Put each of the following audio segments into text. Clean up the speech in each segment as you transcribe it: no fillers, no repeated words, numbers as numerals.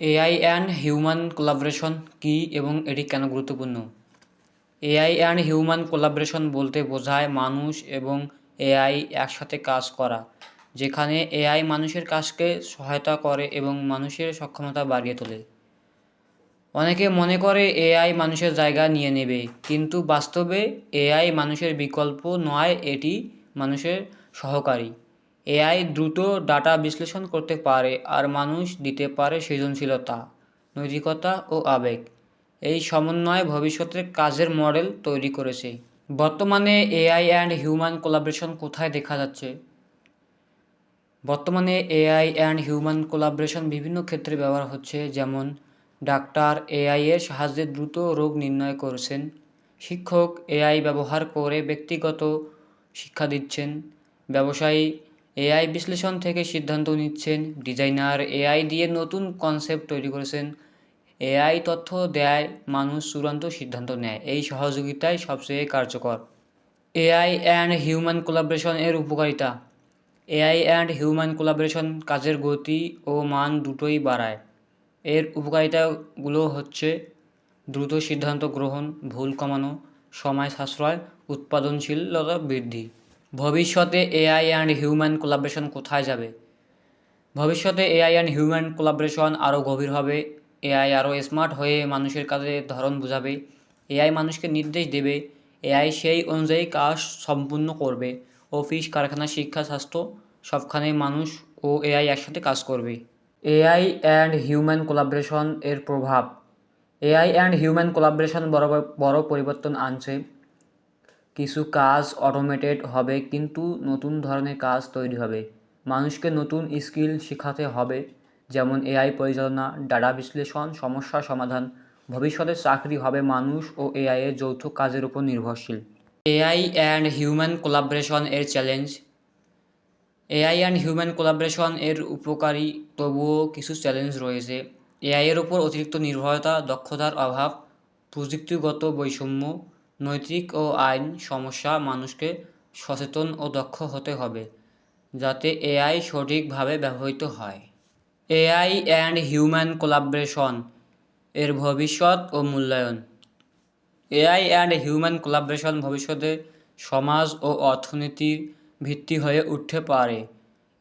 AI and human collaboration কী এবং এটি কেন গুরুত্বপূর্ণ? এআই অ্যান্ড হিউম্যান কোলাবোরেশন বলতে বোঝায় মানুষ এবং এআই একসাথে কাজ করা, যেখানে এআই মানুষের কাজকে সহায়তা করে এবং মানুষের সক্ষমতা বাড়িয়ে তোলে। অনেকে মনে করে এআই মানুষের জায়গা নিয়ে নেবে, কিন্তু বাস্তবে এআই মানুষের বিকল্প নয়, এটি মানুষের সহকারী। এআই দ্রুত ডাটা বিশ্লেষণ করতে পারে আর মানুষ দিতে পারে সৃজনশীলতা, নৈতিকতা ও আবেগ। এই সমন্বয়ে ভবিষ্যতের কাজের মডেল তৈরি করেছে। বর্তমানে এআই অ্যান্ড হিউম্যান কোলাবোরেশন কোথায় দেখা যাচ্ছে? বর্তমানে এআই অ্যান্ড হিউম্যান কোলাবোরেশন বিভিন্ন ক্ষেত্রে ব্যবহার হচ্ছে, যেমন ডাক্তার এআই এর সাহায্যে দ্রুত রোগ নির্ণয় করছেন, শিক্ষক এআই ব্যবহার করে ব্যক্তিগত শিক্ষা দিচ্ছেন, ব্যবসায়ী এআই বিশ্লেষণ থেকে সিদ্ধান্ত নিচ্ছেন, ডিজাইনার এআই দিয়ে নতুন কনসেপ্ট তৈরি করেছেন, এআই তথ্য দেয়, মানুষ চূড়ান্ত সিদ্ধান্ত নেয়। এই সহযোগিতাই সবচেয়ে কার্যকর। এআই অ্যান্ড হিউম্যান কোলাবোরেশন এর উপকারিতা। এআই অ্যান্ড হিউম্যান কোলাবোরেশন কাজের গতি ও মান দুটোই বাড়ায়। এর উপকারিতাগুলো হচ্ছে দ্রুত সিদ্ধান্ত গ্রহণ, ভুল কমানো, সময় সাশ্রয়, উৎপাদনশীলতা বৃদ্ধি। ভবিষ্যতে এআই অ্যান্ড হিউম্যান কোলাবোরেশন কোথায় যাবে? ভবিষ্যতে এআই অ্যান্ড হিউম্যান কোলাবোরেশন আরও গভীর হবে। এআই আরও স্মার্ট হয়ে মানুষের কাজের ধরন বোঝাবে। এআই মানুষকে নির্দেশ দেবে, এআই সেই অনুযায়ী কাজ সম্পূর্ণ করবে। অফিস, কারখানা, শিক্ষা, স্বাস্থ্য সবখানে মানুষ ও এআই একসাথে কাজ করবে। এআই অ্যান্ড হিউম্যান কোলাবোরেশন এর প্রভাব। এআই অ্যান্ড হিউম্যান কোলাবোরেশন বড় পরিবর্তন আনছে। কিছু কাজ অটোমেটেড হবে, কিন্তু নতুন ধরনের কাজ তৈরি হবে। মানুষকে নতুন স্কিল শেখাতে হবে, যেমন এআই পরিচালনা, ডাটা বিশ্লেষণ, সমস্যা সমাধান। ভবিষ্যতে চাকরি হবে মানুষ ও এআই এর যৌথ কাজের উপর নির্ভরশীল। এআই অ্যান্ড হিউম্যান কোলাবোরেশন এর challenge. AI and human collaboration এর উপকারী, তবুও কিছু চ্যালেঞ্জ রয়েছে। এআই এর উপর অতিরিক্ত নির্ভরতা, দক্ষতার অভাব, প্রযুক্তিগত বৈষম্য, নৈতিক ও আইন সমস্যা। মানুষকে সচেতন ও দক্ষ হতে হবে, যাতে এআই সঠিকভাবে ব্যবহৃত হয়। এআই অ্যান্ড হিউম্যান কোলাবোরেশন এর ভবিষ্যৎ ও মূল্যায়ন। এআই অ্যান্ড হিউম্যান কোলাবোরেশন ভবিষ্যতে সমাজ ও অর্থনীতির ভিত্তি হয়ে উঠতে পারে।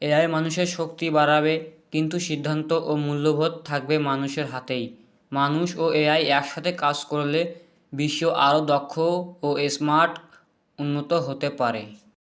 এআই মানুষের শক্তি বাড়াবে, কিন্তু সিদ্ধান্ত ও মূল্যবোধ থাকবে মানুষের হাতেই। মানুষ ও এআই একসাথে কাজ করলে বিশ্ব আরও দক্ষ ও স্মার্ট উন্নত হতে পারে।